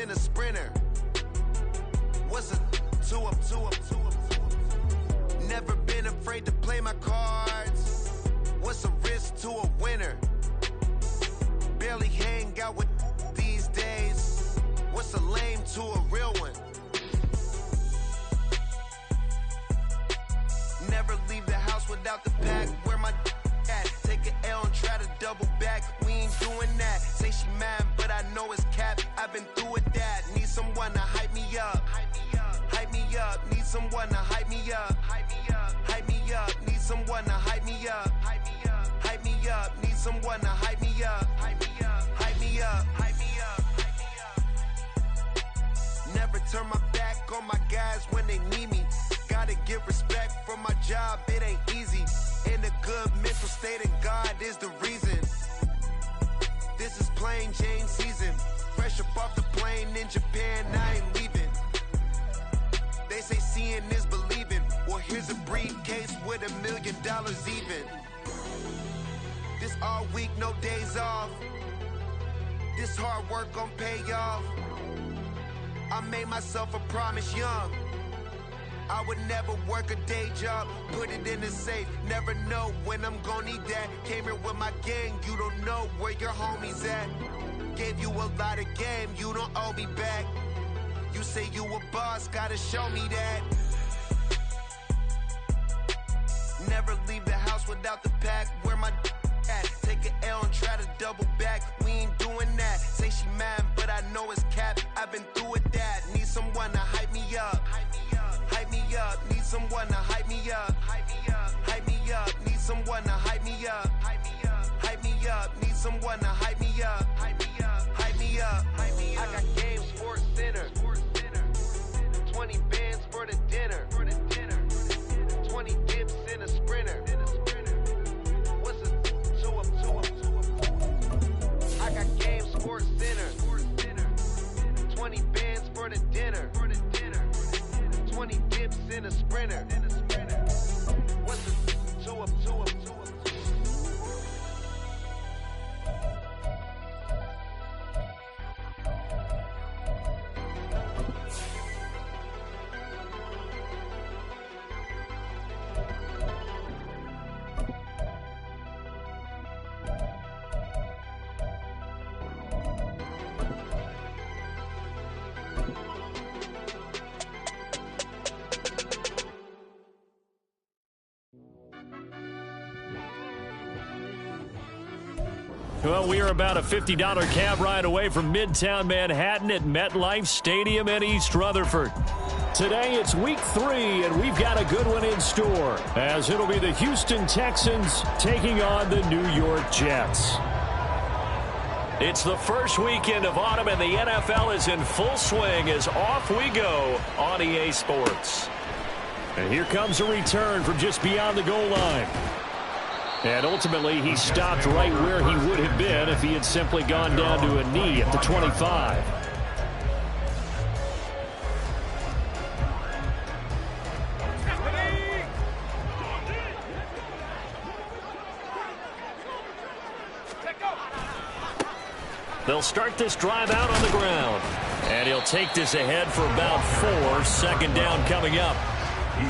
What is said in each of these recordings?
in a sprinter. What's a two up? Never been afraid to play my cards. What's a risk to a winner? Barely hang out with these days. What's a lame to a real one? Never leave the house without the pack. Where my at? Take an L and try to double back. We ain't doing that. Say she mad, but I know it's cap. I've been through with that. Need someone to hype me up. Hype me up. Need someone to hype me up. Hype me up. Need someone to hype me up. Hype me up. Need someone to hype me up. Hype me up. Never turn my back on my guys when they need me. Gotta give respect for my job, it ain't easy. In a good mental state and God is the reason. This is plain Jane season. Fresh up off the plane in Japan, I ain't leaving. They say seeing is believing. Well, here's a briefcase with $1 million even. This all week, no days off. This hard work gon' pay off. I made myself a promise young. I would never work a day job, put it in the safe. Never know when I'm gon' need that. Came here with my gang, you don't know where your homies at. Gave you a lot of game, you don't owe me back. You say you a boss, gotta show me that. Never leave the house without the pack. Where my at? Take an L and try to double back. We ain't doing that. Say she mad, but I know it's cap. I've been through with that. Need someone to hype me up. Hype me up. Need someone to hype me up. Hype me up. Need someone to hype me up. Hype me up. Need someone to hype me up. Hype me up. I got game sports center. 20 bands for the dinner. 20 dips in a sprinter. What's a two up? I got game sports center. 20 bands for the dinner. 20 dips in a sprinter. What's a two up? Well, we are about a $50 cab ride away from Midtown Manhattan at MetLife Stadium in East Rutherford. Today it's week 3, and we've got a good one in store, as it'll be the Houston Texans taking on the New York Jets. It's the first weekend of autumn, and the NFL is in full swing as off we go on EA Sports. And here comes a return from just beyond the goal line. And ultimately, he stopped right where he would have been if he had simply gone down to a knee at the 25. They'll start this drive out on the ground. And he'll take this ahead for about 4. Second down coming up.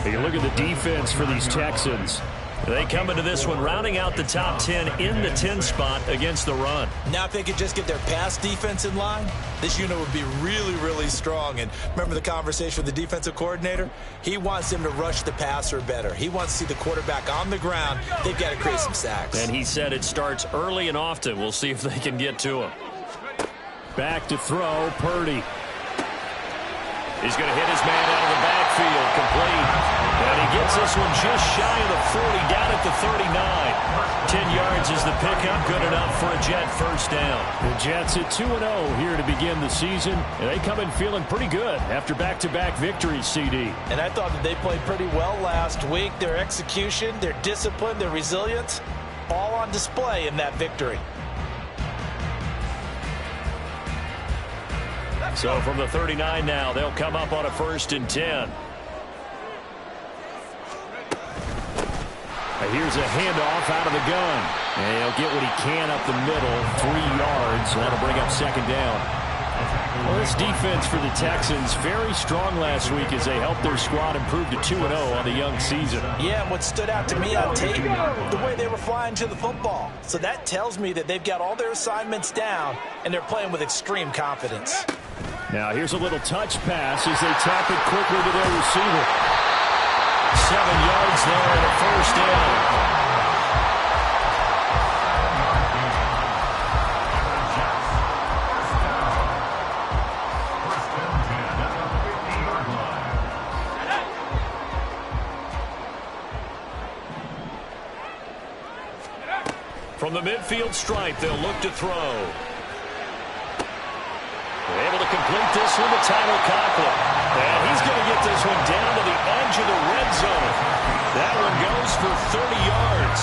You look at the defense for these Texans. They come into this one rounding out the top 10 in the 10 spot against the run. Now if they could just get their pass defense in line, this unit would be really, really strong. And remember the conversation with the defensive coordinator? He wants them to rush the passer better. He wants to see the quarterback on the ground. They've got to create some sacks. And he said it starts early and often. We'll see if they can get to him. Back to throw, Purdy. He's going to hit his man out of the backfield, complete. And he gets this one just shy of the 40, down at the 39. 10 yards is the pickup, good enough for a Jet first down. The Jets at 2-0 here to begin the season. And they come in feeling pretty good after back-to-back victories, CD. And I thought that they played pretty well last week. Their execution, their discipline, their resilience, all on display in that victory. So from the 39 now, they'll come up on a 1st and 10. Here's a handoff out of the gun. And he'll get what he can up the middle, 3 yards. That'll bring up second down. Well, this defense for the Texans, very strong last week as they helped their squad improve to 2-0 on the young season. Yeah, and what stood out to me on tape, the way they were flying to the football. So that tells me that they've got all their assignments down, and they're playing with extreme confidence. Now here's a little touch pass as they tap it quickly to their receiver. 7 yards there and a first down. From the midfield stripe, they'll look to throw. They're able to complete this one to Tyler Conklin. And he's going to get this one down to the edge of the red zone. That one goes for 30 yards.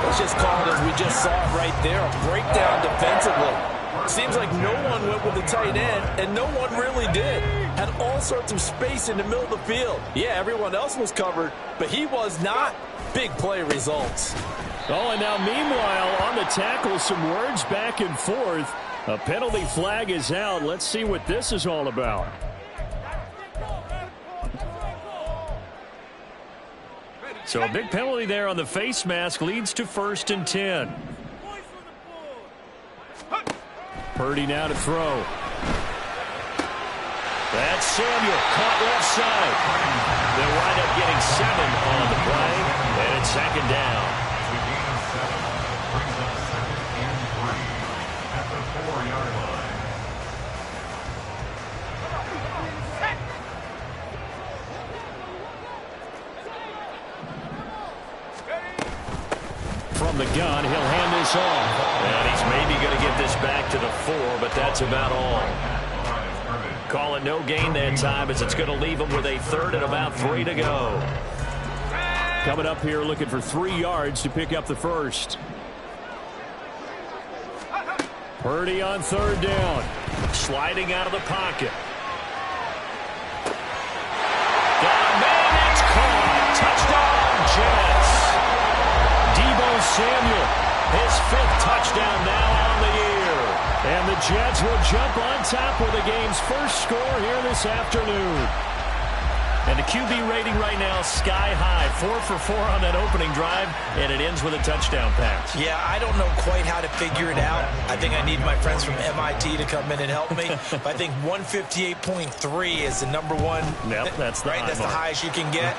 Let's just call it as we just saw it right there, a breakdown defensively. Seems like no one went with the tight end, and no one really did. Had all sorts of space in the middle of the field. Yeah, everyone else was covered, but he was not. Big play results. Oh, and now meanwhile, on the tackle, some words back and forth. A penalty flag is out. Let's see what this is all about. So a big penalty there on the face mask leads to 1st and 10. Purdy now to throw. That's Samuel, caught left side. They'll wind up getting 7 on the play, and it's 2nd down. From the gun, he'll hand this off. And he's maybe going to get this back to the 4, but that's about all. Call it no gain that time as it's going to leave him with a 3rd and about 3 to go. Coming up here looking for 3 yards to pick up the first. Purdy on 3rd down. Sliding out of the pocket. Got a man, it's caught. Touchdown, Jets. Deebo Samuel, his 5th touchdown now on the year. And the Jets will jump on top with the game's first score here this afternoon. And the QB rating right now sky high. 4 for 4 on that opening drive, and it ends with a touchdown pass. Yeah, I don't know quite how to figure it out. I think I need my friends from MIT to come in and help me. But I think 158.3 is the number one. Yep, that's the right. That's the highest you can get.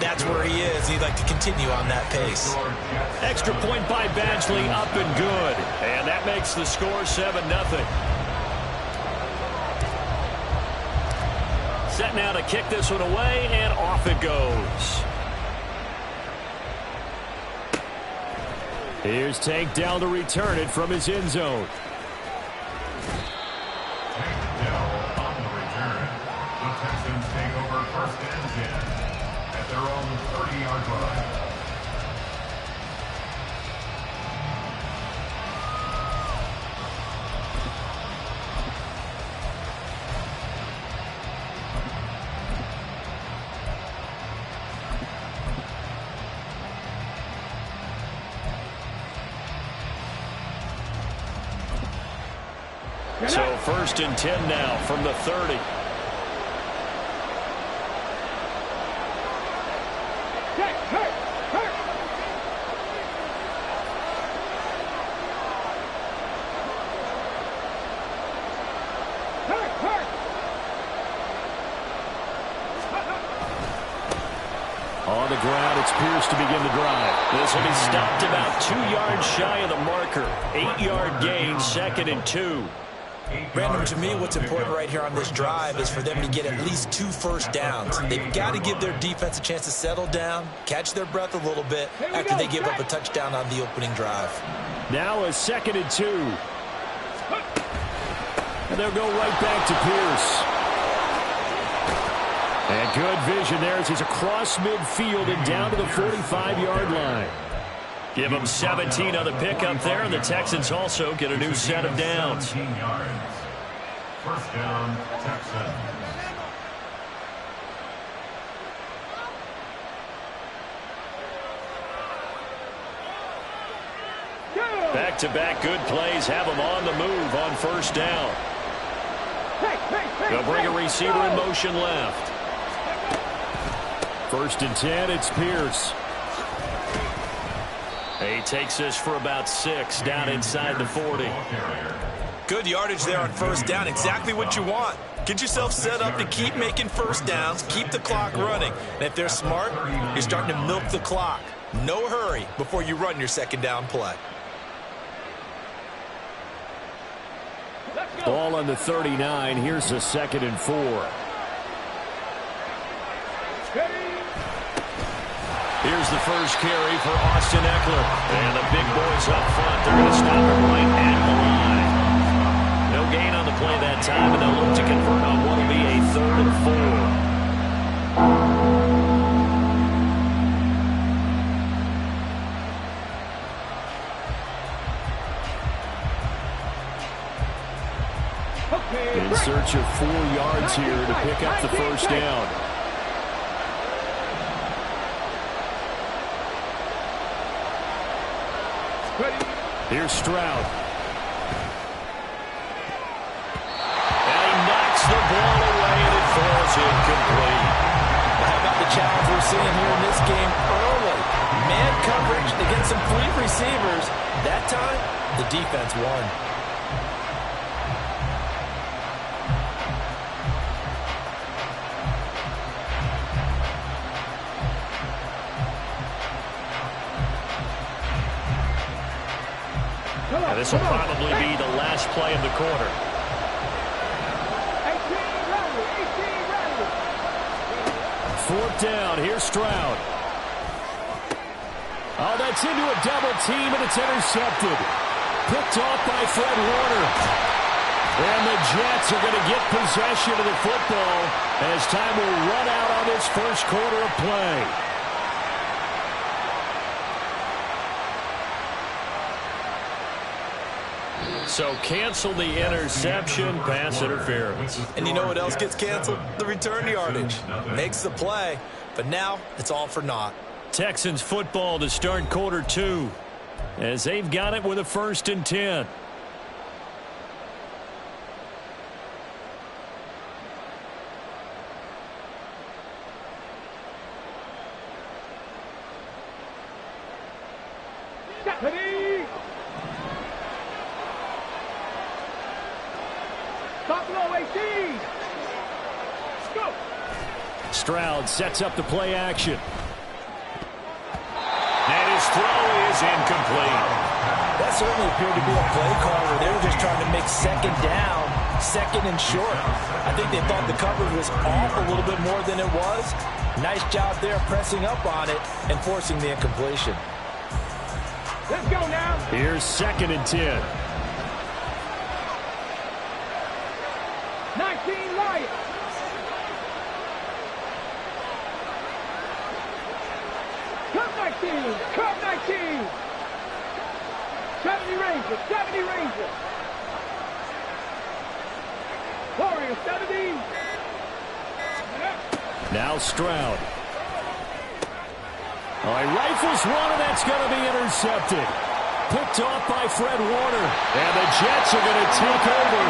That's where he is. He'd like to continue on that pace. Extra point by Badgley, up and good. And that makes the score 7-0. Set now to kick this one away, and off it goes. Here's Tank Dell to return it from his end zone. Tank Dell on the return. The Texans take over 1st and 10 at their own 30-yard line. So 1st and 10 now from the 30. On the ground, it's Pierce to begin the drive. This will be stopped about 2 yards shy of the marker. 8-yard gain, 2nd and 2. Brandon, to me, what's important right here on this drive is for them to get at least 2 first downs. They've got to give their defense a chance to settle down, catch their breath a little bit after they give up a touchdown on the opening drive. Now a 2nd and 2. And they'll go right back to Pierce. And good vision there as he's across midfield and down to the 45-yard line. Give them 17 on the pickup there, and the Texans also get a new set of downs. 17 yards. 1st down, Texans. Back-to-back good plays have them on the move on 1st down. They'll bring a receiver in motion left. 1st and 10, it's Pierce. He takes this for about 6 down inside the 40. Good yardage there on 1st down. Exactly what you want. Get yourself set up to keep making 1st downs, keep the clock running. And if they're smart, you're starting to milk the clock. No hurry before you run your 2nd down play. Ball on the 39. Here's a 2nd and 4. Here's the first carry for Austin Eckler. And the big boys up front. They're going to stop him right at the line. No gain on the play that time, and they'll look to convert on what will be a 3rd and 4. In search of 4 yards here to pick up the 1st down. Here's Stroud. And he knocks the ball away, and it falls incomplete. How about the challenge we're seeing here in this game early? Man coverage against some fleet receivers. That time, the defense won. And this will probably be the last play of the quarter. 4th down. Here's Stroud. Oh, that's into a double team, and it's intercepted. Picked off by Fred Warner. And the Jets are going to get possession of the football as time will run out on this 1st quarter of play. So cancel the interception, pass interference. And you know what else gets canceled? The return yardage. Makes the play, but now it's all for naught. Texans football to start quarter 2 as they've got it with a 1st and 10. Stroud sets up the play action. And his throw is incomplete. That certainly appeared to be a play call where they were just trying to make 2nd down, 2nd and short. I think they thought the coverage was off a little bit more than it was. Nice job there pressing up on it and forcing the incompletion. Let's go now. Here's 2nd and 10. 19 Lions. Come 19. 70 Rangers. 70 Rangers. Warriors 70. Now Stroud. Oh, he rifles one, and that's going to be intercepted. Picked off by Fred Warner. And the Jets are going to take over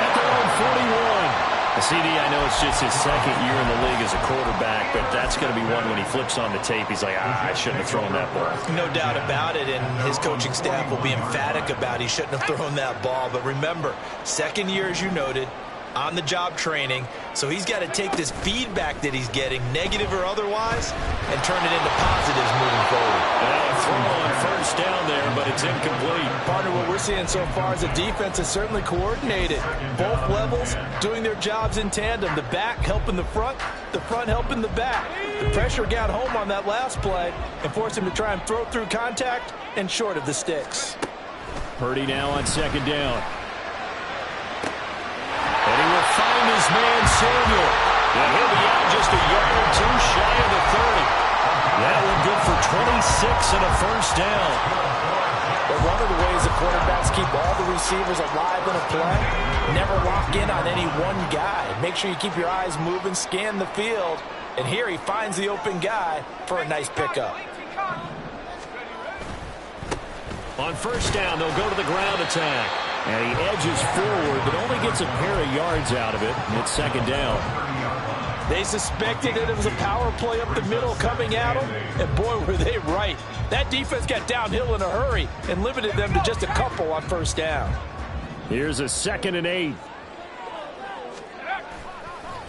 at their own 41. CD, I know it's just his 2nd year in the league as a quarterback, but that's going to be one when he flips on the tape, he's like, I shouldn't have thrown that ball. No doubt about it, and his coaching staff will be emphatic about he shouldn't have thrown that ball. But remember, 2nd year, as you noted, on-the-job training, so he's got to take this feedback that he's getting, negative or otherwise, and turn it into positives moving forward. Well, a throw on 1st down there, but it's incomplete. Partner, what we're seeing so far is the defense is certainly coordinated. Both levels doing their jobs in tandem. The back helping the front helping the back. The pressure got home on that last play and forced him to try and throw through contact and short of the sticks. Purdy now on 2nd down. And he will find his man Samuel. And he'll be out just a yard or 2 shy of the 30. That one good for 26 and a 1st down. But one of the ways the quarterbacks keep all the receivers alive in a play, never lock in on any one guy. Make sure you keep your eyes moving, scan the field. And here he finds the open guy for a nice pickup. On 1st down, they'll go to the ground attack. And he edges forward, but only gets a pair of yards out of it. And it's second down. They suspected that it was a power play up the middle coming at them, and boy, were they right. That defense got downhill in a hurry and limited them to just a couple on first down. Here's a 2nd and 8.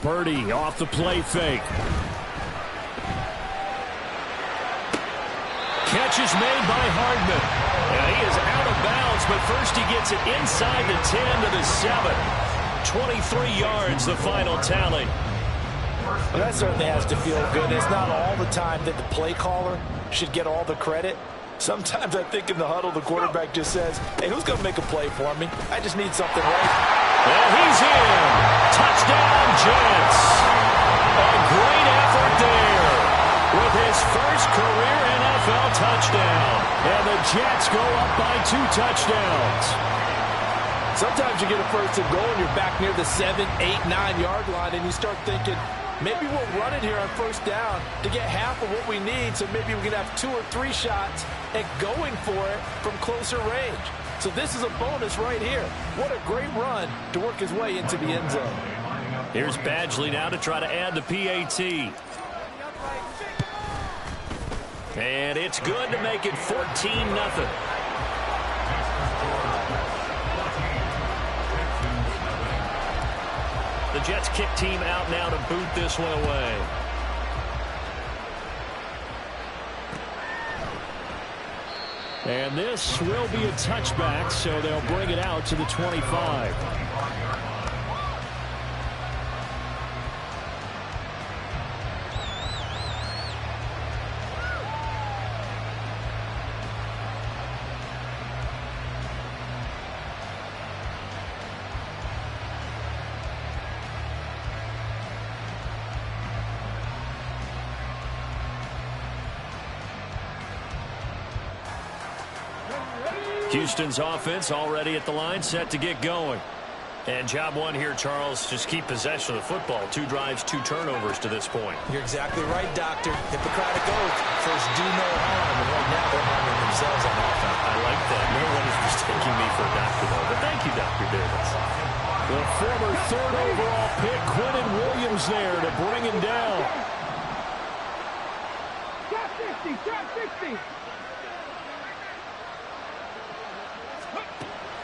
Purdy off the play fake. Catch is made by Hardman. And he is out of bounds, but first he gets it inside the 10 to the 7. 23 yards, the final tally. Well, that certainly has to feel good. It's not all the time that the play caller should get all the credit. Sometimes I think in the huddle, the quarterback just says, hey, who's going to make a play for me? I just need something right. And he's in. Touchdown, Jets. A great effort there with his first career NFL touchdown. And the Jets go up by 2 touchdowns. Sometimes you get a first and goal and you're back near the 7, 8, 9-yard line, and you start thinking, maybe we'll run it here on first down to get half of what we need, so maybe we can have 2 or 3 shots at going for it from closer range. So this is a bonus right here. What a great run to work his way into the end zone. Here's Badgley now to try to add the PAT. And it's good to make it 14-0. The Jets kick team out now to boot this one away. And this will be a touchback, so they'll bring it out to the 25. Houston's offense already at the line, set to get going. And job one here, Charles, just keep possession of the football. 2 drives, 2 turnovers to this point. You're exactly right, Doctor. Hippocratic oath. First, do no harm. And right now, they're harming themselves on offense. I like that. No one is mistaking me for a doctor, though. But thank you, Dr. Davis. The former 3rd overall pick, Quinnen Williams, there to bring him down. Top 60, top 60.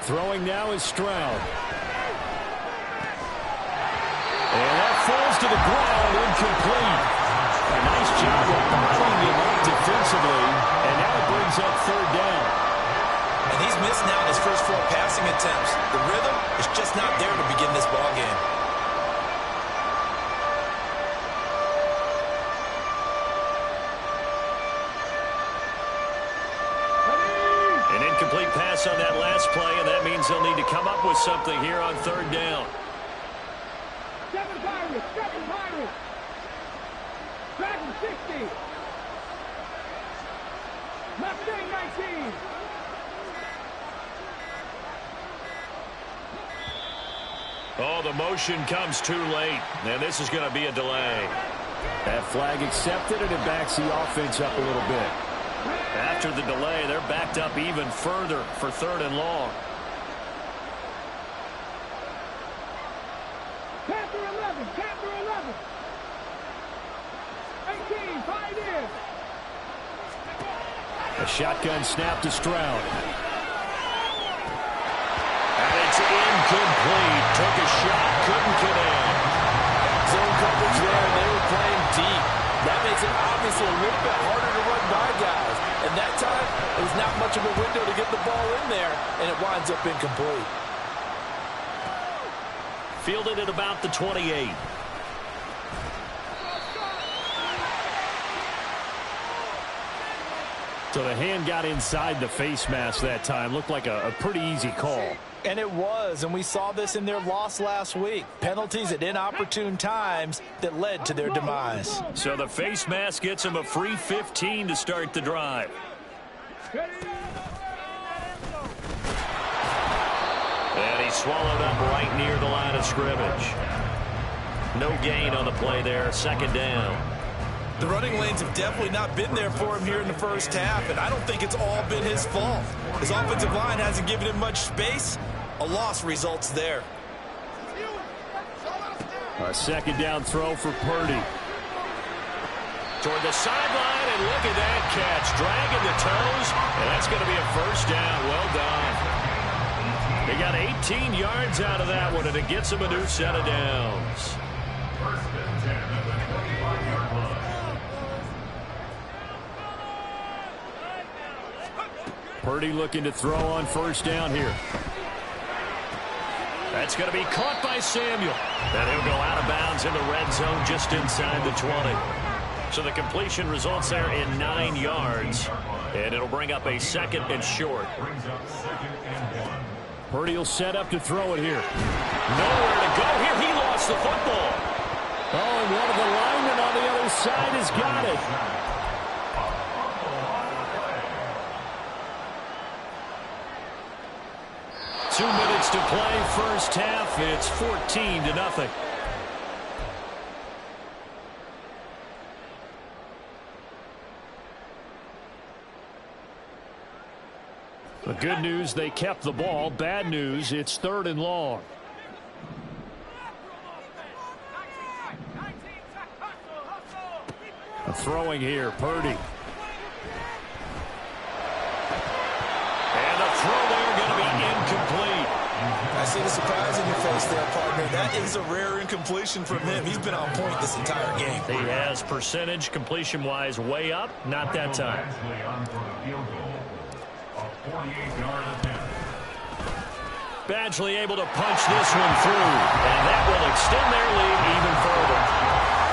Throwing now is Stroud. And that falls to the ground, incomplete. A nice job of bottling him up defensively, and now it brings up 3rd down. And he's missed now in his first 4 passing attempts. The rhythm is just not there to begin this ball game. An incomplete pass on that last play, and that means they'll need to come up with something here on 3rd down. 7 Pirates, 7 Pirates. Dragon 60. Mustang 19. Oh, the motion comes too late, and this is going to be a delay. That flag accepted, and it backs the offense up a little bit. After the delay, they're backed up even further for 3rd and long. Panther 11, Panther 11. 18, Pioneers. A shotgun snap to Stroud. And it's incomplete. Took a shot, couldn't connect. Zone coverage there, and they were playing deep. That makes it obviously a little bit harder to run by guys. And that time, it was not much of a window to get the ball in there, and it winds up incomplete. Fielded at about the 28. So the hand got inside the face mask that time. Looked like a pretty easy call. And it was, and we saw this in their loss last week. Penalties at inopportune times that led to their demise. So the face mask gets him a free 15 to start the drive. And he swallowed up right near the line of scrimmage. No gain on the play there, 2nd down. The running lanes have definitely not been there for him here in the first half, and I don't think it's all been his fault. His offensive line hasn't given him much space, A loss results there. A second down throw for Purdy. Toward the sideline, and look at that catch. Dragging the toes, and that's going to be a first down. Well done. They got 18 yards out of that one, and it gets them a new set of downs. First and 10 at the 25-yard line. Purdy looking to throw on first down here. That's going to be caught by Samuel. And he'll go out of bounds in the red zone just inside the 20. So the completion results there in 9 yards. And it'll bring up a second and short. Brings up second and 1. Purdy will set up to throw it here. Nowhere to go here. He lost the football. Oh, and one of the linemen on the other side has got it. 2 minutes to play, first half. It's 14-0. The good news, they kept the ball. Bad news, it's 3rd and long. Throwing here, Purdy. And a throw there going to be incomplete. I see the surprise in your face there, partner. That is a rare incompletion from him. He's been on point this entire game. He has percentage completion-wise way up. Not that time. Badgley on for the field goal. A 48-yard attempt. Badgley able to punch this one through. And that will extend their lead even further.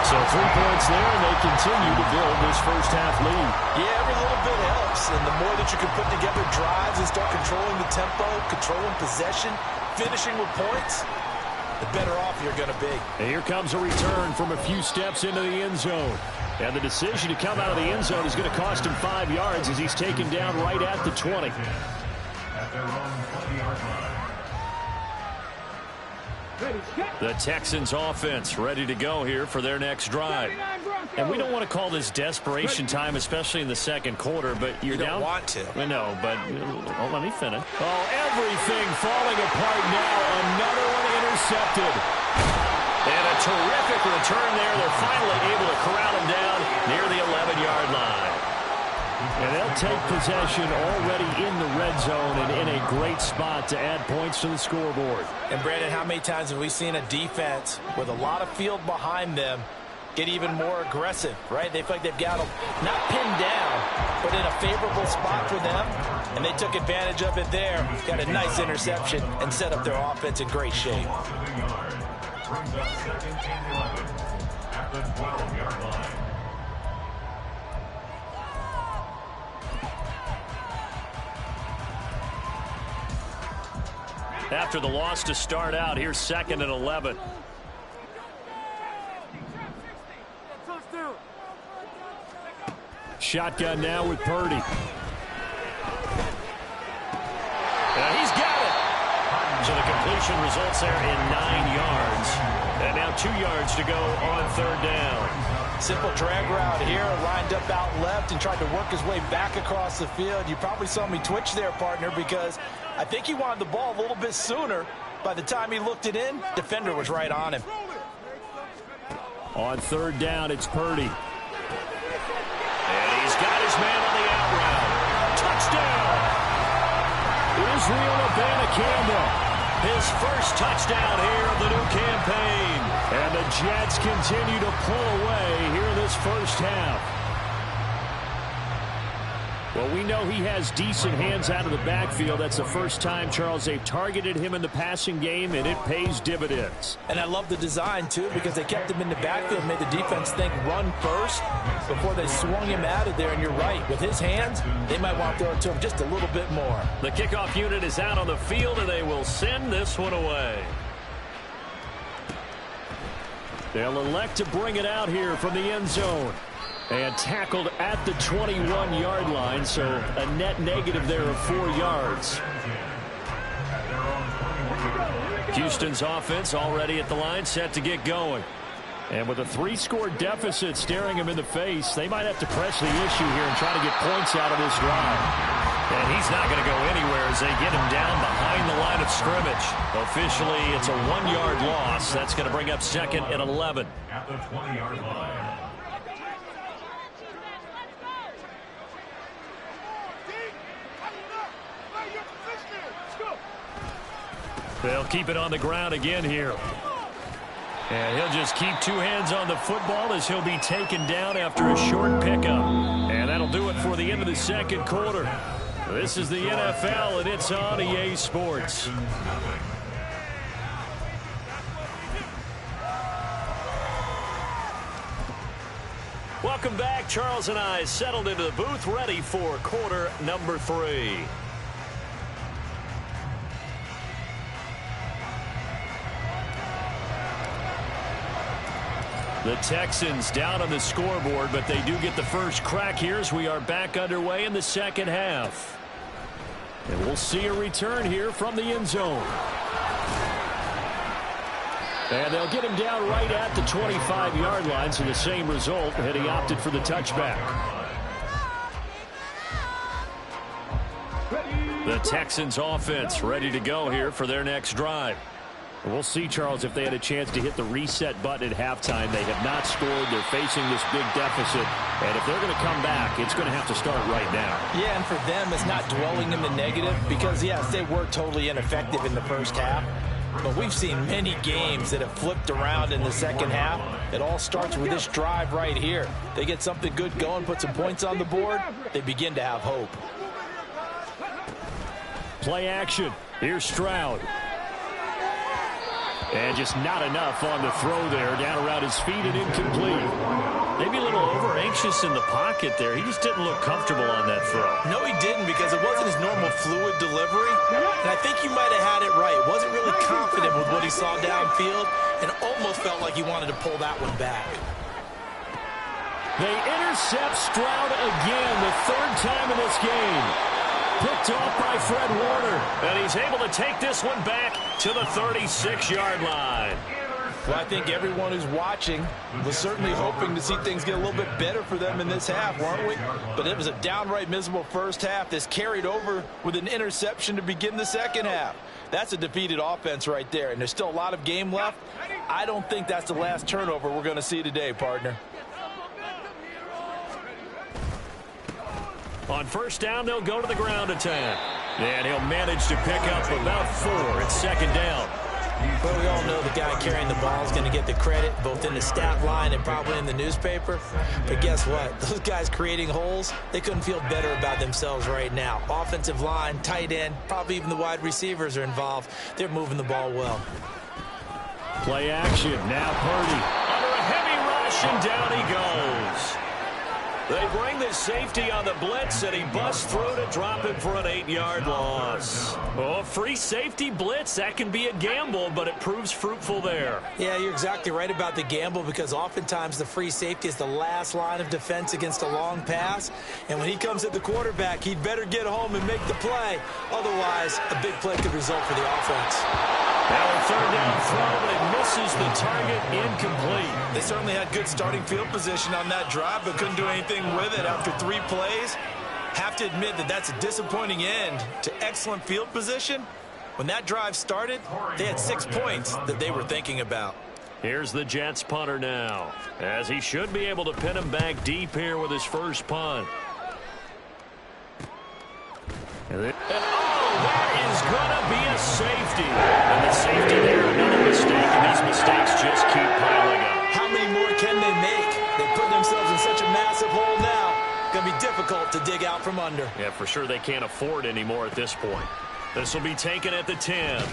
So 3 points there, and they continue to build this first half lead. Yeah, every little bit helps. And the more that you can put together drives and start controlling the tempo, controlling possession, finishing with points, the better off you're going to be. And here comes a return from a few steps into the end zone. And the decision to come out of the end zone is going to cost him 5 yards as he's taken down right at the 20. At their own 20-yard line. The Texans offense ready to go here for their next drive. And we don't want to call this desperation time, especially in the second quarter, but you don't want to. I know, but let me finish. Oh, everything falling apart now. Another one intercepted. And a terrific return there. They're finally able to corral him down near the 11-yard line. And they'll take possession already in the red zone and in a great spot to add points to the scoreboard. And, Brandon, how many times have we seen a defense with a lot of field behind them get even more aggressive, right? They feel like they've got them not pinned down, but in a favorable spot for them, and they took advantage of it there. Got a nice interception and set up their offense in great shape. Brings up second and 11 at the 12-yard line. After the loss to start out, here's 2nd and 11. Shotgun now with Purdy. He's got it. So the completion results there in 9 yards. And now 2 yards to go on 3rd down. Simple drag route here, lined up out left and tried to work his way back across the field. You probably saw me twitch there, partner, because I think he wanted the ball a little bit sooner. By the time he looked it in, defender was right on him. On 3rd down, it's Purdy. And he's got his man on the out route. Touchdown! Israel Abana-Campbell. His first touchdown here of the new campaign. And the Jets continue to pull away here in this first half. Well, we know he has decent hands out of the backfield. That's the first time, Charles, they've targeted him in the passing game, and it pays dividends. And I love the design, too, because they kept him in the backfield, made the defense think run first before they swung him out of there. And you're right, with his hands, they might want to throw it to him just a little bit more. The kickoff unit is out on the field, and they will send this one away. They'll elect to bring it out here from the end zone. And tackled at the 21-yard line, so a net negative there of 4 yards. Houston's offense already at the line, set to get going. And with a 3-score deficit staring them in the face, they might have to press the issue here and try to get points out of this drive. And he's not going to go anywhere as they get him down behind the line of scrimmage. Officially, it's a 1-yard loss. That's going to bring up second and 11. At the 20-yard line. They'll keep it on the ground again here. And he'll just keep 2 hands on the football as he'll be taken down after a short pickup. And that'll do it for the end of the second quarter. This is the NFL, and it's on EA Sports. Welcome back. Charles and I settled into the booth, ready for quarter number 3. The Texans down on the scoreboard, but they do get the first crack here as we are back underway in the second half. And we'll see a return here from the end zone. And they'll get him down right at the 25-yard line, so the same result, and he opted for the touchback. The Texans offense ready to go here for their next drive. We'll see, Charles, if they had a chance to hit the reset button at halftime. They have not scored. They're facing this big deficit. And if they're going to come back, it's going to have to start right now. Yeah, and for them, it's not dwelling in the negative because, yes, they were totally ineffective in the first half. But we've seen many games that have flipped around in the second half. It all starts with this drive right here. They get something good going, put some points on the board, they begin to have hope. Play action. Here's Stroud. And just not enough on the throw there. Down around his feet and incomplete. Maybe a little over-anxious in the pocket there. He just didn't look comfortable on that throw. No, he didn't because it wasn't his normal fluid delivery. And I think you might have had it right. Wasn't really confident with what he saw downfield and almost felt like he wanted to pull that one back. They intercept Stroud again, the 3rd time in this game. Picked off by Fred Warner. And he's able to take this one back to the 36-yard line. Well, I think everyone who's watching was certainly hoping to see things get a little bit better for them in this half, weren't we? But it was a downright miserable first half. This carried over with an interception to begin the second half. That's a defeated offense right there, and there's still a lot of game left. I don't think that's the last turnover we're going to see today, partner. On first down, they'll go to the ground attack. And he'll manage to pick up about 4. It's second down. Well, we all know the guy carrying the ball is going to get the credit, both in the stat line and probably in the newspaper. But guess what? Those guys creating holes, they couldn't feel better about themselves right now. Offensive line, tight end, probably even the wide receivers are involved. They're moving the ball well. Play action. Now Purdy. Under a heavy rush, and down he goes. They bring the safety on the blitz, and he busts through to drop him for an 8-yard loss. Oh, free safety blitz, that can be a gamble, but it proves fruitful there. Yeah, you're exactly right about the gamble because oftentimes the free safety is the last line of defense against a long pass. And when he comes at the quarterback, he'd better get home and make the play. Otherwise, a big play could result for the offense. Now a 3rd down throw, but it misses the target, incomplete. They certainly had good starting field position on that drive, but couldn't do anything with it after 3 plays. Have to admit that that's a disappointing end to excellent field position. When that drive started, they had 6 points that they were thinking about. Here's the Jets punter now, as he should be able to pin him back deep here with his first punt. That is going to be a safety. And the safety there, another mistake, and these mistakes just keep piling up. How many more can they make? They put themselves in such a massive hole now. Going to be difficult to dig out from under. Yeah, for sure they can't afford anymore at this point. This will be taken at the 10.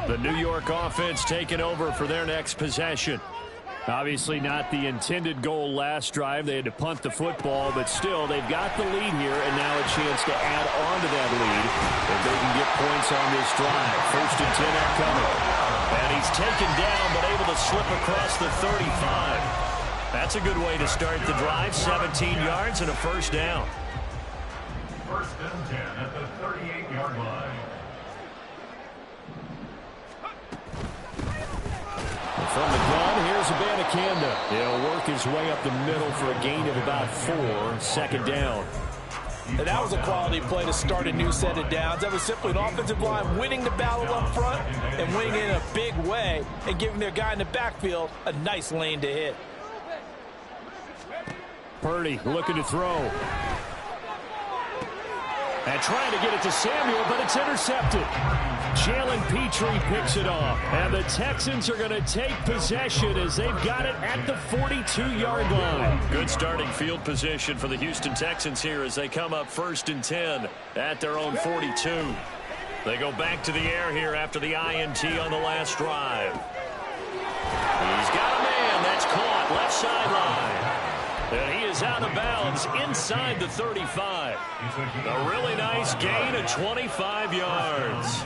The New York offense taking over for their next possession. Obviously not the intended goal last drive. They had to punt the football, but still they've got the lead here and now a chance to add on to that lead if they can get points on this drive. 1st and 10 upcoming. And he's taken down but able to slip across the 35. That's a good way to start the drive. 17 yards and a first down. 1st and 10 at the 38-yard line. goes Abanikanda. He'll work his way up the middle for a gain of about 4, 2nd down. And that was a quality play to start a new set of downs. That was simply an offensive line winning the battle up front and winning it in a big way and giving their guy in the backfield a nice lane to hit. Purdy looking to throw. And trying to get it to Samuel, but it's intercepted. Jalen Petrie picks it off. And the Texans are going to take possession as they've got it at the 42-yard line. Good starting field position for the Houston Texans here as they come up 1st and 10 at their own 42. They go back to the air here after the INT on the last drive. He's got a man. That's caught left sideline. And he is out of bounds inside the 35. A really nice gain of 25 yards.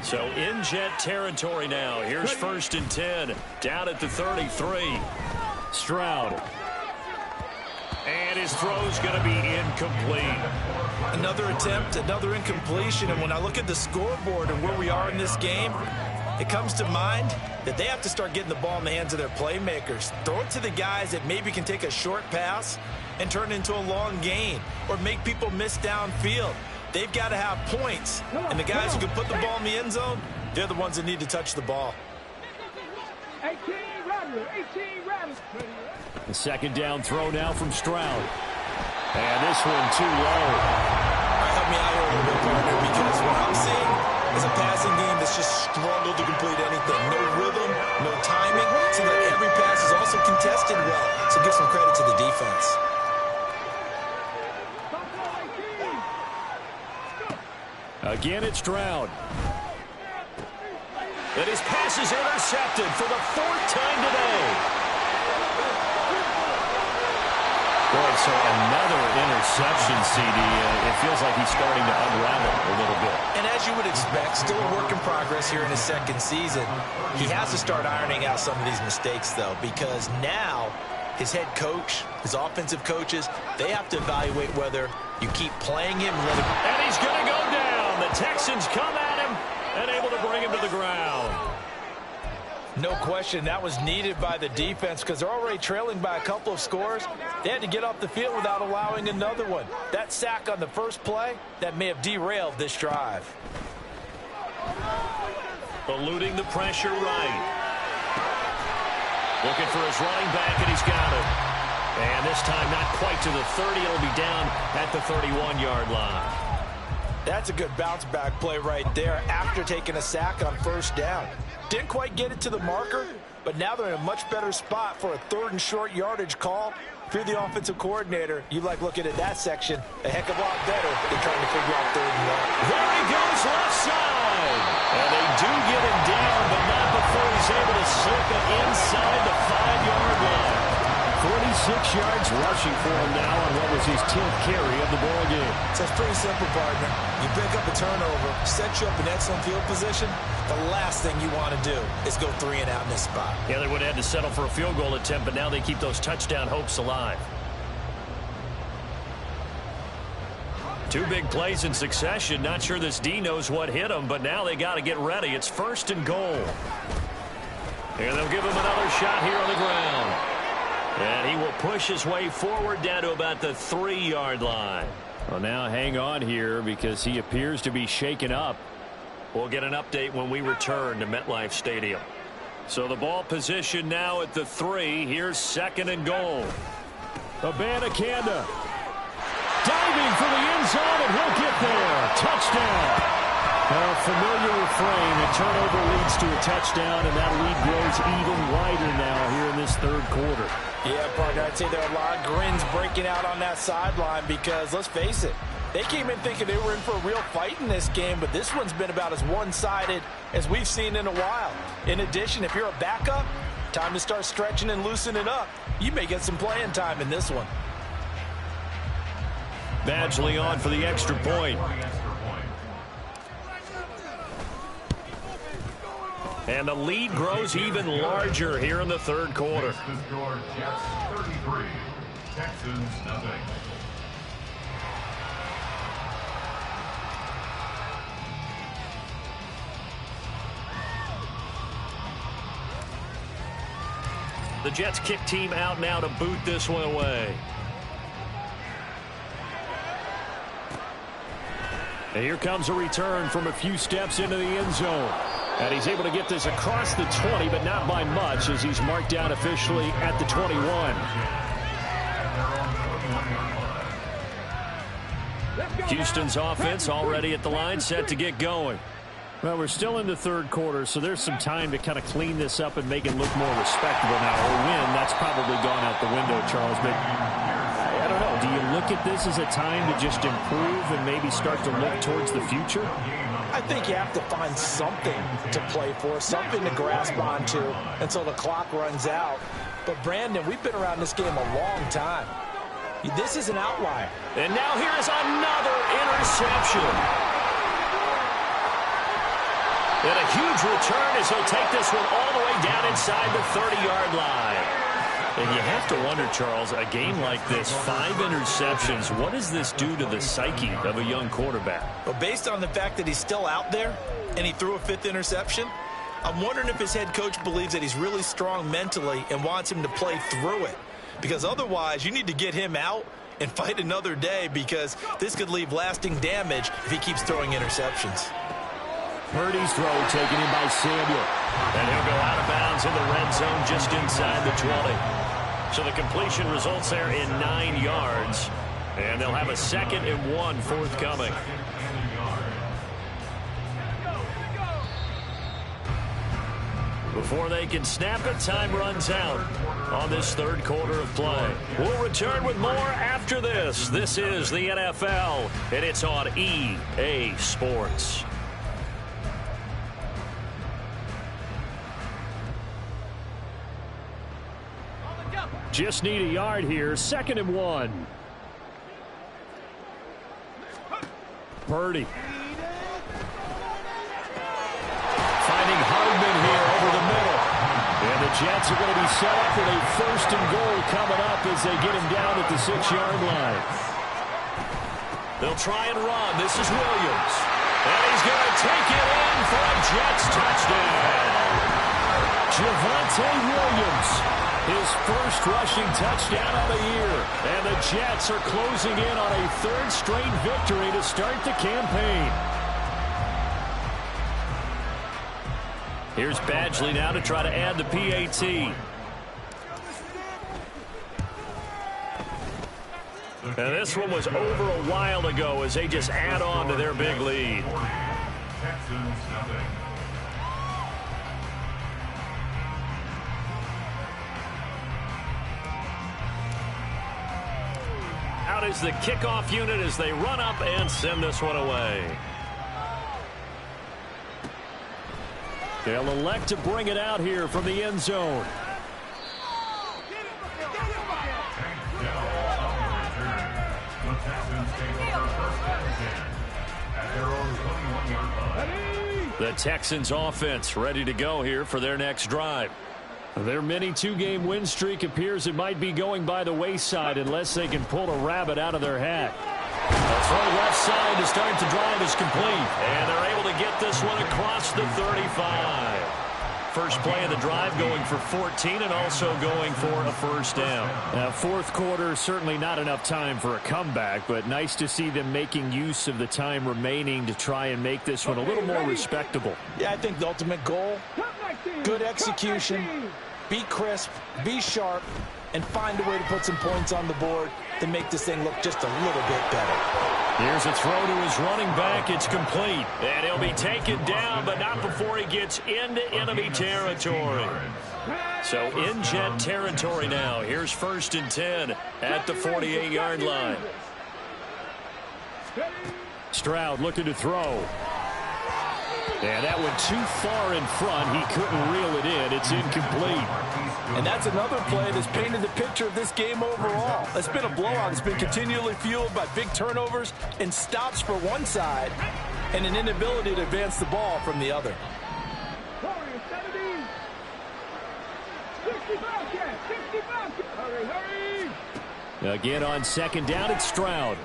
So in jet territory now. Here's 1st and 10 down at the 33. Stroud. And his throw's going to be incomplete. Another attempt, another incompletion. And when I look at the scoreboard and where we are in this game, it comes to mind that they have to start getting the ball in the hands of their playmakers. Throw it to the guys that maybe can take a short pass and turn it into a long gain or make people miss downfield. They've got to have points. And the guys who can put the ball in the end zone, they're the ones that need to touch the ball. 18 Rattler. The 2nd down throw now from Stroud. And this one too low. All right, help me out here a little bit, partner, because what I'm seeing is a passing game that's just struggled to complete anything. No rhythm, no timing. Seems like every pass is also contested well. So give some credit to the defense. Again, it's Stroud. And his pass is intercepted for the 4th time today. Boy, so another interception, CD. It feels like he's starting to unravel a little bit. And as you would expect, still a work in progress here in his 2nd season. He has to start ironing out some of these mistakes, though, because now his head coach, his offensive coaches, they have to evaluate whether you keep playing him and let him. And he's going to go down. The Texans come at him and able to bring him to the ground. No question, that was needed by the defense because they're already trailing by a couple of scores. They had to get off the field without allowing another one. That sack on the first play, that may have derailed this drive. Eluding the pressure right. Looking for his running back, and he's got it. And this time not quite to the 30. It'll be down at the 31-yard line. That's a good bounce-back play right there after taking a sack on 1st down. Didn't quite get it to the marker, but now they're in a much better spot for a 3rd and short yardage call. If you're the offensive coordinator, you like looking at that section a heck of a lot better than trying to figure out 3rd and 1. There he goes left side. And they do get him down, but not before he's able to slip it inside the 5-yard line. 46 yards rushing for him now on what was his 10th carry of the ball game. So it's pretty simple, partner. You pick up a turnover, set you up in excellent field position. The last thing you want to do is go 3 and out in this spot. Yeah, they would have had to settle for a field goal attempt, but now they keep those touchdown hopes alive. 2 big plays in succession. Not sure this D knows what hit him, but now they got to get ready. It's 1st and goal. And they'll give him another shot here on the ground. And he will push his way forward down to about the 3-yard line. Well, now hang on here because he appears to be shaken up. We'll get an update when we return to MetLife Stadium. So the ball position now at the 3. Here's 2nd and goal. Abanikanda diving for the end zone, and he'll get there. Touchdown. A familiar refrain. A turnover leads to a touchdown, and that lead grows even wider now here in this 3rd quarter. Yeah, partner, I'd say there are a lot of grins breaking out on that sideline because, let's face it, they came in thinking they were in for a real fight in this game, but this one's been about as one-sided as we've seen in a while. In addition, if you're a backup, time to start stretching and loosening up. You may get some playing time in this one. Badgley on for the extra point. And the lead grows even larger here in the 3rd quarter. The score, Jets 33, Texans nothing. the Jets kick team out now to boot this one away. And here comes a return from a few steps into the end zone. And he's able to get this across the 20, but not by much, as he's marked down officially at the 21. Houston's offense already at the line, set to get going. Well, we're still in the third quarter, so there's some time to kind of clean this up and make it look more respectable now. A win, that's probably gone out the window, Charles. But I don't know. Do you look at this as a time to just improve and maybe start to look towards the future? I think you have to find something to play for, something to grasp onto until the clock runs out. But, Brandon, we've been around this game a long time. This is an outlier. And now here is another interception. And a huge return as he'll take this one all the way down inside the 30-yard line. And you have to wonder, Charles, a game like this, 5 interceptions, what does this do to the psyche of a young quarterback? Well, based on the fact that he's still out there and he threw a 5th interception, I'm wondering if his head coach believes that he's really strong mentally and wants him to play through it. Because otherwise, you need to get him out and fight another day, because this could leave lasting damage if he keeps throwing interceptions. Purdy's throw taken in by Samuel. And he'll go out of bounds in the red zone just inside the 20. So the completion results there in 9 yards. And they'll have a 2nd and 1 forthcoming. Before they can snap it, time runs out on this third quarter of play. We'll return with more after this. This is the NFL, and it's on EA Sports. Just need a yard here. 2nd and 1. Purdy. Finding Hardman here over the middle. And the Jets are going to be set up with a 1st and goal coming up as they get him down at the 6-yard line. They'll try and run. This is Williams. And he's going to take it in for a Jets touchdown. Javonte Williams. His first rushing touchdown of the year. And the Jets are closing in on a 3rd straight victory to start the campaign. Here's Badgley now to try to add the PAT. And this one was over a while ago as they just add on to their big lead. Out is the kickoff unit as they run up and send this one away. They'll elect to bring it out here from the end zone. The Texans offense ready to go here for their next drive. Their mini 2-game win streak appears it might be going by the wayside unless they can pull a rabbit out of their hat. The throw left side to start the drive is complete. And they're able to get this one across the 35. First play of the drive going for 14 and also going for a 1st down. Now, 4th quarter, certainly not enough time for a comeback, but nice to see them making use of the time remaining to try and make this one a little more respectable. Yeah, I think the ultimate goal, good execution, be crisp, be sharp, and find a way to put some points on the board to make this thing look just a little bit better. Here's a throw to his running back. It's complete. And he'll be taken down, but not before he gets into enemy territory. So in Jet territory now. Here's 1st and 10 at the 48-yard line. Stroud looking to throw. And that went too far in front. He couldn't reel it in. It's incomplete. And that's another play that's painted the picture of this game overall. It's been a blowout. It's been continually fueled by big turnovers and stops for one side and an inability to advance the ball from the other. Again on 2nd down, it's Stroud.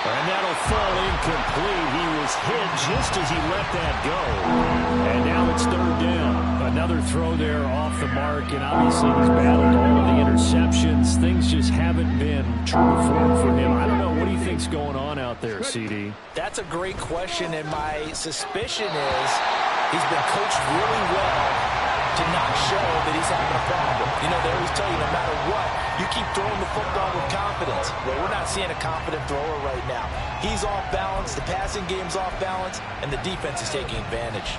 And that'll fall incomplete. He was hit just as he let that go. And now it's third down. Another throw there off the mark, and obviously he's battled all of the interceptions. Things just haven't been true to form for him. I don't know. What do you think's going on out there, CD? That's a great question, and my suspicion is he's been coached really well to not show that he's having a problem. You know, they always tell you no matter what, you keep throwing the football with confidence. Well, we're not seeing a confident thrower right now. He's off balance, the passing game's off balance, and the defense is taking advantage.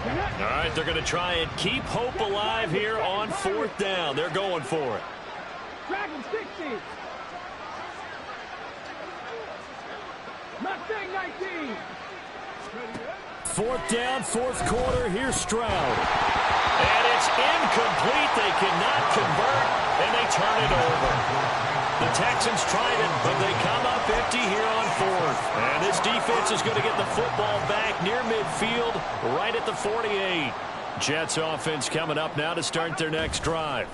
All right, they're going to try and keep hope alive here on fourth down. They're going for it. Dragon 60. Mustang 19. Fourth down, fourth quarter. Here's Stroud. And it's incomplete. They cannot convert, and they turn it over. The Texans tried it, but they come up empty here on fourth. And this defense is going to get the football back near midfield, right at the 48. Jets offense coming up now to start their next drive.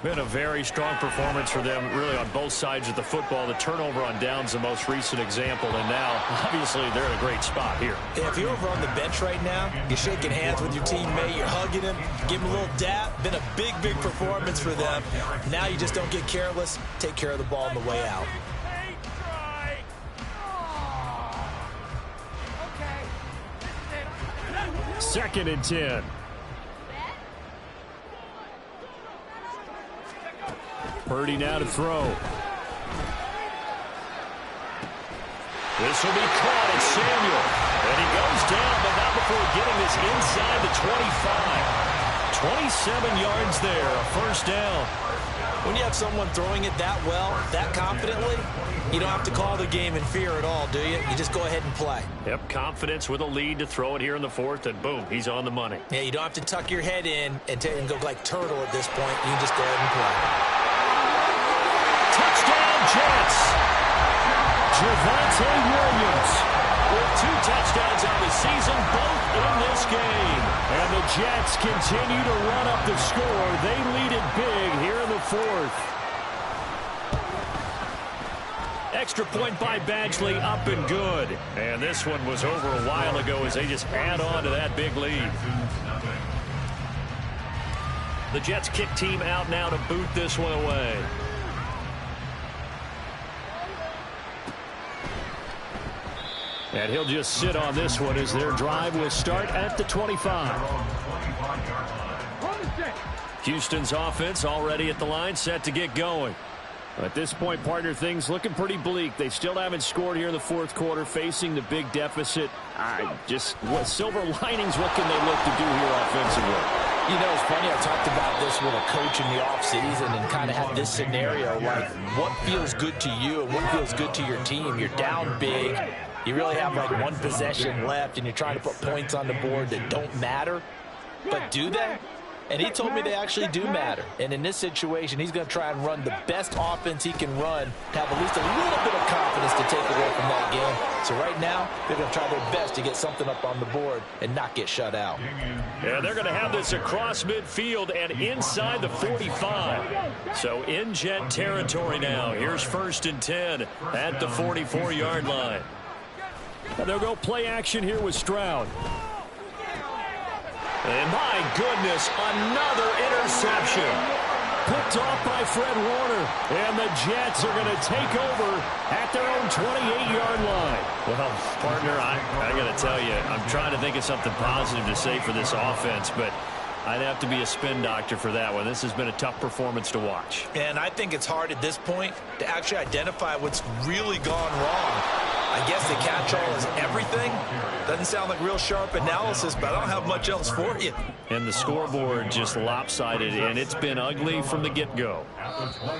Been a very strong performance for them, really, on both sides of the football. The turnover on downs, the most recent example, and now, obviously, they're in a great spot here. Yeah, if you're over on the bench right now, you're shaking hands with your teammate, you're hugging him, give him a little dap. Been a big, big performance for them. Now you just don't get careless. Take care of the ball on the way out. Second and 10. Purdy now to throw. This will be caught. It's Samuel. And he goes down, but not before getting this inside the 25. 27 yards there, a first down. When you have someone throwing it that well, that confidently, you don't have to call the game in fear at all, do you? You just go ahead and play. Yep, confidence with a lead to throw it here in the fourth, and boom, he's on the money. Yeah, you don't have to tuck your head in and go like turtle at this point. You can just go ahead and play. Touchdown, Jets. Javonte Williams with 2 touchdowns on the season, both in this game. And the Jets continue to run up the score. They lead it big here in the fourth. Extra point by Badgley, up and good. And this one was over a while ago as they just add on to that big lead. The Jets kick team out now to boot this one away. And he'll just sit on this one as their drive will start at the 25. Houston's offense already at the line, set to get going. At this point, partner, things looking pretty bleak. They still haven't scored here in the fourth quarter, facing the big deficit. What silver linings, what can they look to do here offensively? You know, it's funny, I talked about this with a coach in the offseason and kind of had this scenario, like what feels good to you and what feels good to your team. You're down big. You really have like one possession left, and you're trying to put points on the board that don't matter. But do they? And he told me they actually do matter. And in this situation, he's going to try and run the best offense he can run to have at least a little bit of confidence to take away from that game. So right now, they're going to try their best to get something up on the board and not get shut out. Yeah, they're going to have this across midfield and inside the 45. So in Jet territory now. Here's 1st and 10 at the 44-yard line. And they'll go play action here with Stroud. And my goodness, another interception. Picked off by Fred Warner. And the Jets are going to take over at their own 28-yard line. Well, partner, I got to tell you, I'm trying to think of something positive to say for this offense, but I'd have to be a spin doctor for that one. This has been a tough performance to watch. And I think it's hard at this point to actually identify what's really gone wrong. I guess the catch-all is everything. Doesn't sound like real sharp analysis, but I don't have much else for you. And the scoreboard just lopsided, and it's been ugly from the get-go.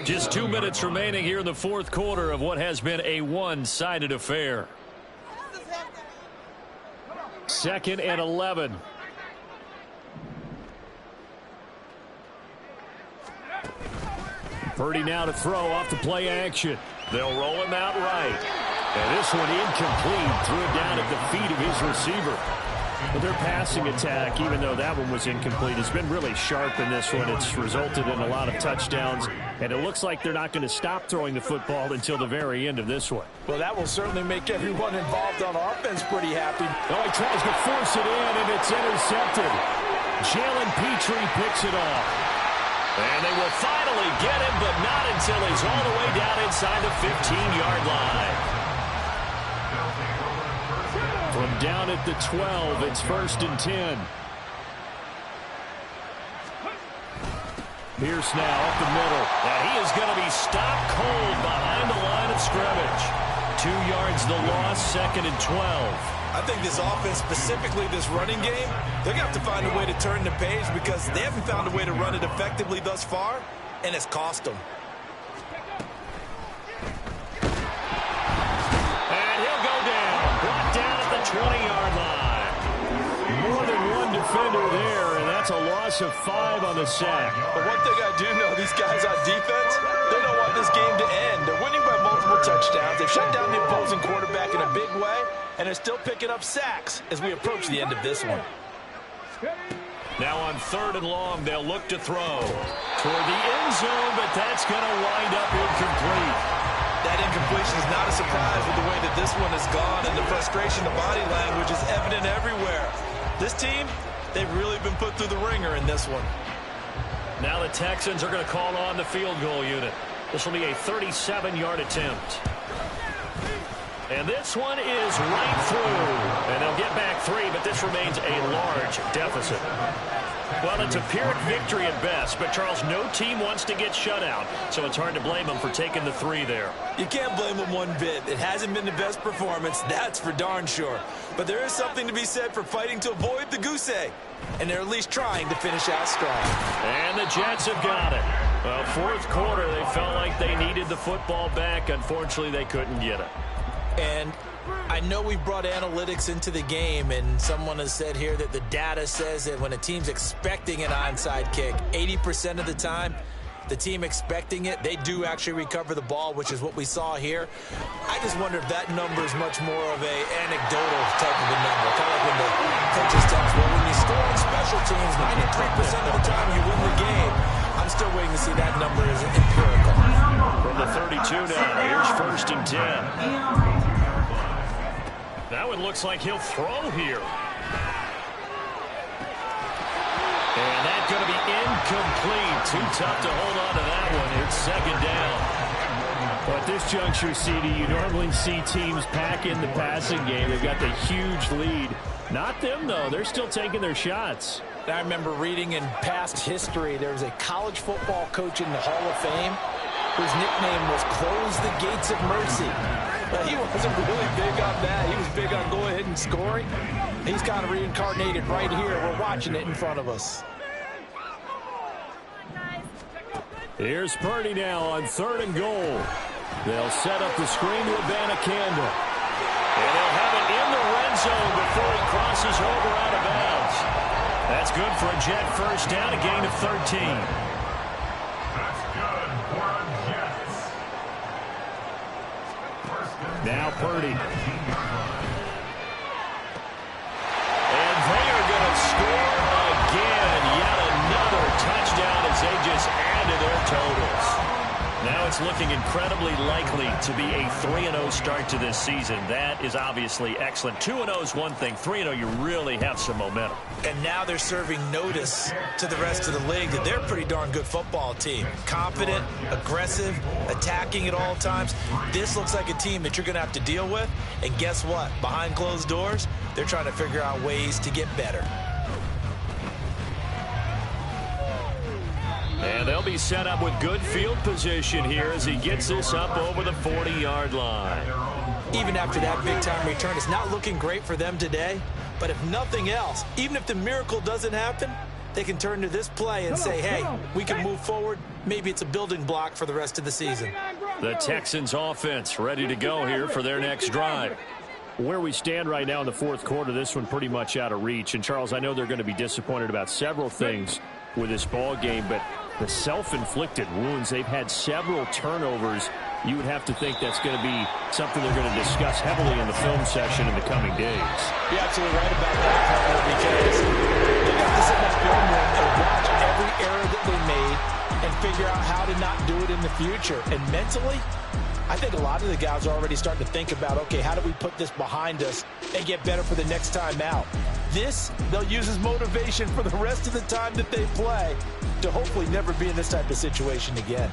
Just 2 minutes remaining here in the fourth quarter of what has been a one-sided affair. 2nd and 11. Purdy now to throw off the play action. They'll roll him out right. And this one incomplete. Threw it down at the feet of his receiver. But their passing attack, even though that one was incomplete, has been really sharp in this one. It's resulted in a lot of touchdowns, and it looks like they're not going to stop throwing the football until the very end of this one. Well, that will certainly make everyone involved on offense pretty happy. Oh, he tries to force it in, and it's intercepted. Jalen Petrie picks it off. And they will finally get him, but not until he's all the way down inside the 15-yard line. From down at the 12, it's 1st and 10. Pierce now up the middle. And he is going to be stopped cold behind the line of scrimmage. 2 yards the loss, 2nd and 12. I think this offense, specifically this running game, they're going to have to find a way to turn the page because they haven't found a way to run it effectively thus far, and it's cost them. And he'll go down. Brought down at the 20-yard line. More than one defender there, and that's a loss of 5 on the sack. But one thing I do know, these guys on defense, they don't want this game to end. They're winning by multiple touchdowns. They've shut down the opposing quarterback in a big way, and they're still picking up sacks as we approach the end of this one. Now on 3rd and long, they'll look to throw toward the end zone, but that's going to wind up incomplete. That incompletion is not a surprise with the way that this one has gone, and the frustration, the body language is evident everywhere. This team, they've really been put through the ringer in this one. Now the Texans are going to call on the field goal unit. This will be a 37-yard attempt. And this one is right through. And they'll get back 3, but this remains a large deficit. Well, it's a Pyrrhic victory at best, but, Charles, no team wants to get shut out, so it's hard to blame them for taking the 3 there. You can't blame them one bit. It hasn't been the best performance, that's for darn sure. But there is something to be said for fighting to avoid the goose egg, and they're at least trying to finish out strong. And the Jets have got it. Well, 4th quarter, they felt like they needed the football back. Unfortunately, they couldn't get it. And I know we brought analytics into the game, and someone has said here that the data says that when a team's expecting an onside kick, 80% of the time, the team expecting it, they do actually recover the ball, which is what we saw here. I just wonder if that number is much more of a anecdotal type of a number. Kind of like when the coaches tell us, well, when you score on special teams, 93% of the time you win the game. I'm still waiting to see that number is empirical. From the 32 now, here's 1st and 10. Now it looks like he'll throw here. And that's going to be incomplete. Too tough to hold on to that one. It's 2nd down. But at this juncture, CD, you normally see teams pack in the passing game. They've got the huge lead. Not them, though. They're still taking their shots. I remember reading in past history, there was a college football coach in the Hall of Fame whose nickname was Close the Gates of Mercy. But he wasn't really big on that. He was big on go ahead and scoring. He's kind of reincarnated right here. We're watching it in front of us. Here's Purdy now on 3rd and goal. They'll set up the screen to Abanikanda. And they'll have it in the red zone before he crosses over out of bounds. That's good for a Jet 1st down, a gain of 13. Now Purdy. And they are going to score again. Yet another touchdown as they just add to their totals. Now it's looking incredibly likely to be a 3-0 start to this season. That is obviously excellent. 2-0 is one thing. 3-0, you really have some momentum. And now they're serving notice to the rest of the league that they're a pretty darn good football team. Confident, aggressive, attacking at all times. This looks like a team that you're going to have to deal with. And guess what? Behind closed doors, they're trying to figure out ways to get better. And they'll be set up with good field position here as he gets this up over the 40-yard line. Even after that big-time return, it's not looking great for them today. But if nothing else, even if the miracle doesn't happen, they can turn to this play and say, hey, we can move forward. Maybe it's a building block for the rest of the season. The Texans offense ready to go here for their next drive. Where we stand right now in the 4th quarter, this one pretty much out of reach. And, Charles, I know they're going to be disappointed about several things with this ball game, but the self-inflicted wounds, they've had several turnovers you would have to think that's going to be something they're going to discuss heavily in the film session in the coming days. You're absolutely right about that, partner, because they got to sit in that film room and watch every error that they made and figure out how to not do it in the future. And mentally, I think a lot of the guys are already starting to think about, okay, how do we put this behind us and get better for the next time out? This, they'll use as motivation for the rest of the time that they play to hopefully never be in this type of situation again.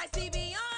I see beyond.